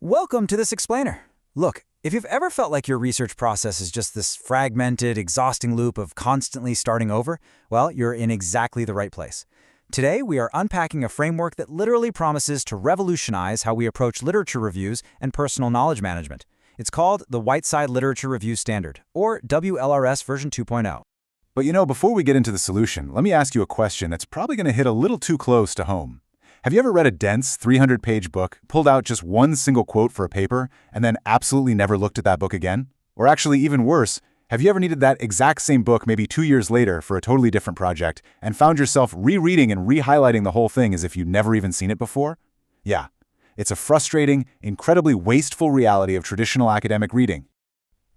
Welcome to this explainer. Look, if you've ever felt like your research process is just this fragmented, exhausting loop of constantly starting over, well, you're in exactly the right place. Today, we are unpacking a framework that literally promises to revolutionize how we approach literature reviews and personal knowledge management. It's called the Whiteside Literature Review Standard, or WLRS version 2.0. But before we get into the solution, let me ask you a question that's probably going to hit a little too close to home. Have you ever read a dense, 300-page book, pulled out just one single quote for a paper, and then absolutely never looked at that book again? Or actually, even worse, have you ever needed that exact same book maybe 2 years later for a totally different project and found yourself rereading and re-highlighting the whole thing as if you'd never even seen it before? Yeah, it's a frustrating, incredibly wasteful reality of traditional academic reading.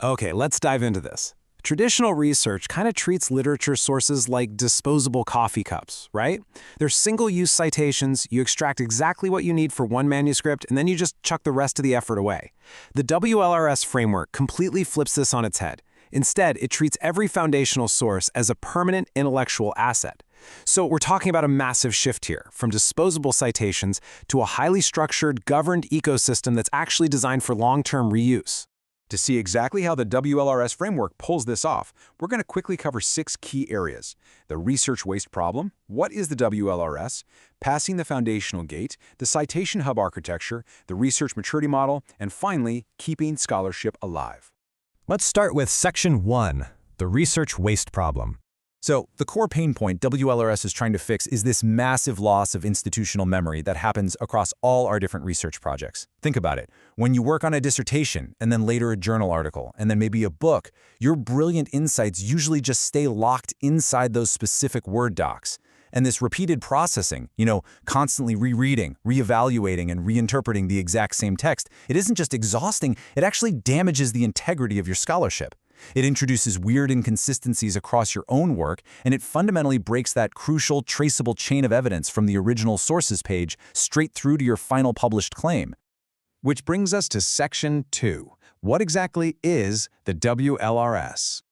Okay, let's dive into this. Traditional research kind of treats literature sources like disposable coffee cups, right? They're single-use citations, you extract exactly what you need for one manuscript, and then you just chuck the rest of the effort away. The WLRS framework completely flips this on its head. Instead, it treats every foundational source as a permanent intellectual asset. So we're talking about a massive shift here, from disposable citations to a highly structured, governed ecosystem that's actually designed for long-term reuse. To see exactly how the WLRS framework pulls this off, we're going to quickly cover 6 key areas: the research waste problem, what is the WLRS, passing the foundational gate, the Citation Hub Architecture, the research maturity model, and finally, keeping scholarship alive. Let's start with Section 1, the research waste problem. So, the core pain point WLRS is trying to fix is this massive loss of institutional memory that happens across all our different research projects. Think about it. When you work on a dissertation, and then later a journal article, and then maybe a book, your brilliant insights usually just stay locked inside those specific Word docs. And this repeated processing, constantly rereading, reevaluating, and reinterpreting the exact same text, it isn't just exhausting, it actually damages the integrity of your scholarship. It introduces weird inconsistencies across your own work, and it fundamentally breaks that crucial, traceable chain of evidence from the original sources page straight through to your final published claim. Which brings us to Section 2. What exactly is the WLRS?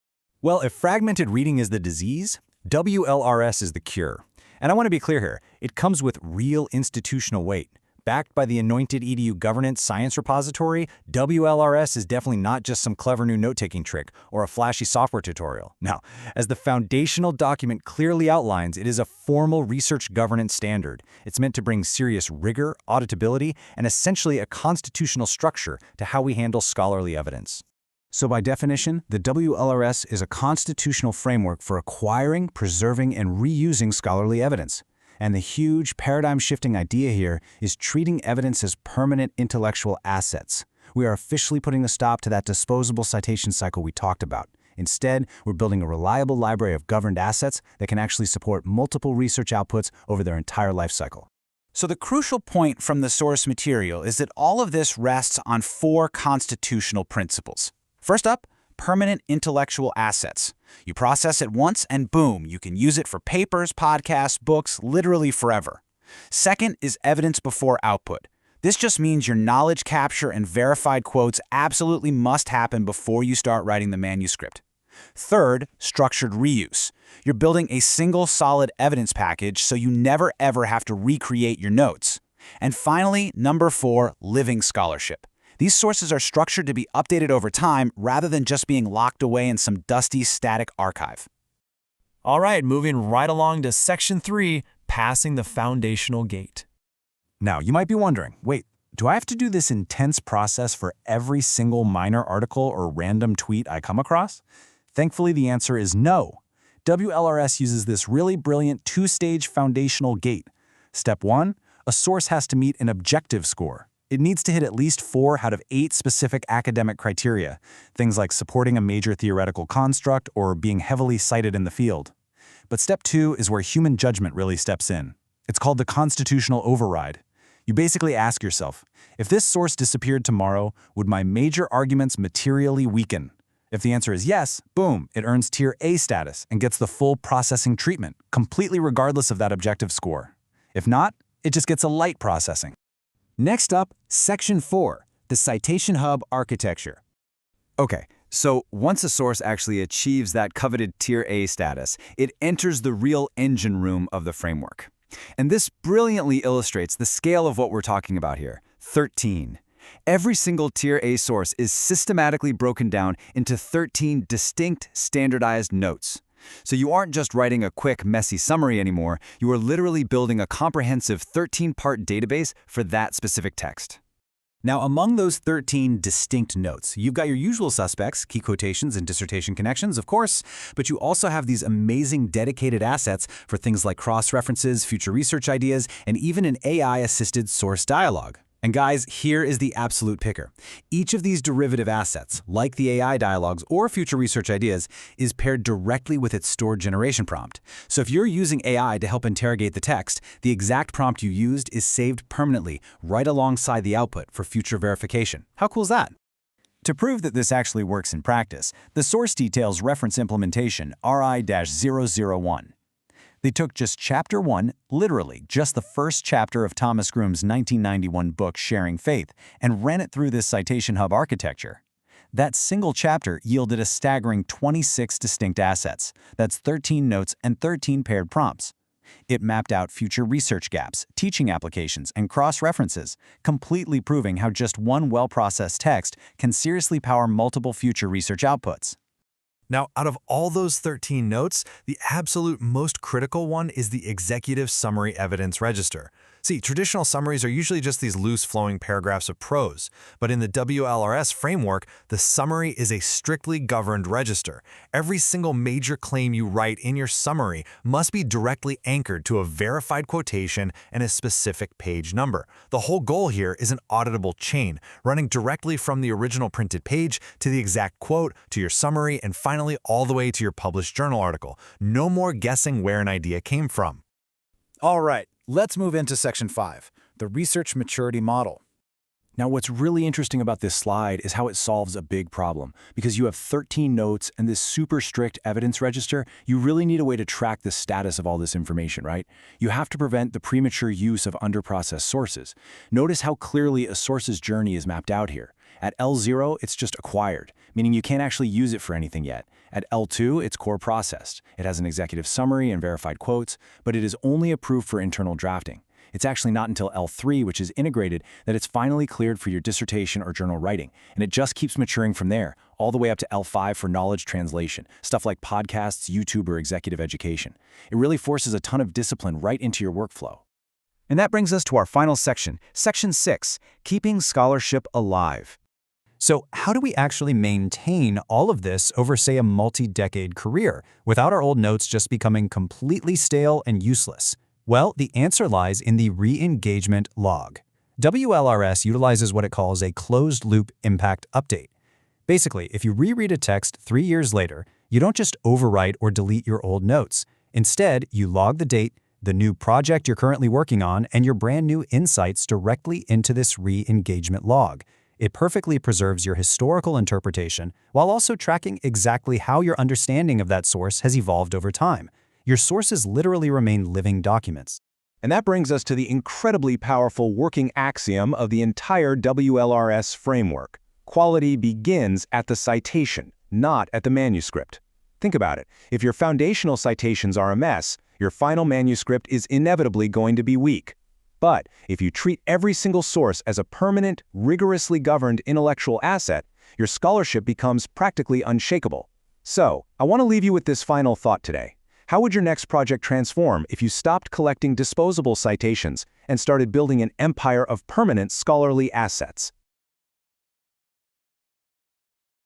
Well, if fragmented reading is the disease, WLRS is the cure. And I want to be clear here, it comes with real institutional weight. Backed by the AnointedEDU governance science repository, WLRS is definitely not just some clever new note-taking trick or a flashy software tutorial. Now, as the foundational document clearly outlines, it is a formal research governance standard. It's meant to bring serious rigor, auditability, and essentially a constitutional structure to how we handle scholarly evidence. So by definition, the WLRS is a constitutional framework for acquiring, preserving, and reusing scholarly evidence. And the huge paradigm-shifting idea here is treating evidence as permanent intellectual assets. We are officially putting a stop to that disposable citation cycle we talked about. Instead, we're building a reliable library of governed assets that can actually support multiple research outputs over their entire life cycle. So the crucial point from the source material is that all of this rests on 4 constitutional principles. First up, permanent intellectual assets. You process it once and boom, you can use it for papers, podcasts, books, literally forever. Second is evidence before output. This just means your knowledge capture and verified quotes absolutely must happen before you start writing the manuscript. Third, structured reuse. You're building a single solid evidence package so you never ever have to recreate your notes. And finally, number 4, living scholarship. These sources are structured to be updated over time rather than just being locked away in some dusty, static archive. All right, moving right along to Section 3, passing the foundational gate. Now, you might be wondering, wait, do I have to do this intense process for every single minor article or random tweet I come across? Thankfully, the answer is no. WLRS uses this really brilliant 2-stage foundational gate. Step 1, a source has to meet an objective score. It needs to hit at least 4 out of 8 specific academic criteria, things like supporting a major theoretical construct or being heavily cited in the field. But step 2 is where human judgment really steps in. It's called the constitutional override. You basically ask yourself, if this source disappeared tomorrow, would my major arguments materially weaken? If the answer is yes, boom, it earns Tier A status and gets the full processing treatment, completely regardless of that objective score. If not, it just gets a light processing. Next up, Section 4, the Citation Hub Architecture. Okay, so once a source actually achieves that coveted Tier A status, it enters the real engine room of the framework. And this brilliantly illustrates the scale of what we're talking about here, 13. Every single Tier A source is systematically broken down into 13 distinct, standardized notes. So you aren't just writing a quick, messy summary anymore, you are literally building a comprehensive 13-part database for that specific text. Now, among those 13 distinct notes, you've got your usual suspects, key quotations and dissertation connections, of course, but you also have these amazing dedicated assets for things like cross-references, future research ideas, and even an AI-assisted source dialogue. And guys, here is the absolute picker. Each of these derivative assets, like the AI dialogues or future research ideas, is paired directly with its stored generation prompt. So if you're using AI to help interrogate the text, the exact prompt you used is saved permanently right alongside the output for future verification. How cool is that? To prove that this actually works in practice, the source details reference implementation RI-001. They took just Chapter 1, literally just the first chapter of Thomas Groom's 1991 book Sharing Faith, and ran it through this Citation Hub architecture. That single chapter yielded a staggering 26 distinct assets. That's 13 notes and 13 paired prompts. It mapped out future research gaps, teaching applications, and cross-references, completely proving how just one well-processed text can seriously power multiple future research outputs. Now, out of all those 13 notes, the absolute most critical one is the Executive Summary Evidence Register. See, traditional summaries are usually just these loose flowing paragraphs of prose, but in the WLRS framework, the summary is a strictly governed register. Every single major claim you write in your summary must be directly anchored to a verified quotation and a specific page number. The whole goal here is an auditable chain, running directly from the original printed page to the exact quote, to your summary, and finally all the way to your published journal article. No more guessing where an idea came from. All right, let's move into Section 5, the Research Maturity Model. Now, what's really interesting about this slide is how it solves a big problem. Because you have 13 notes and this super strict evidence register, you really need a way to track the status of all this information, right? You have to prevent the premature use of underprocessed sources. Notice how clearly a source's journey is mapped out here. At L0, it's just acquired, meaning you can't actually use it for anything yet. At L2, it's core processed. It has an executive summary and verified quotes, but it is only approved for internal drafting. It's actually not until L3, which is integrated, that it's finally cleared for your dissertation or journal writing, and it just keeps maturing from there, all the way up to L5 for knowledge translation, stuff like podcasts, YouTube, or executive education. It really forces a ton of discipline right into your workflow. And that brings us to our final section, Section 6, Keeping Scholarship Alive. So how do we actually maintain all of this over, say, a multi-decade career, without our old notes just becoming completely stale and useless? Well, the answer lies in the re-engagement log. WLRS utilizes what it calls a closed-loop impact update. Basically, if you reread a text 3 years later, you don't just overwrite or delete your old notes. Instead, you log the date, the new project you're currently working on, and your brand new insights directly into this re-engagement log. It perfectly preserves your historical interpretation while also tracking exactly how your understanding of that source has evolved over time. Your sources literally remain living documents. And that brings us to the incredibly powerful working axiom of the entire WLRS framework. Quality begins at the citation, not at the manuscript. Think about it. If your foundational citations are a mess, your final manuscript is inevitably going to be weak. But if you treat every single source as a permanent, rigorously governed intellectual asset, your scholarship becomes practically unshakable. So, I want to leave you with this final thought today. How would your next project transform if you stopped collecting disposable citations and started building an empire of permanent scholarly assets?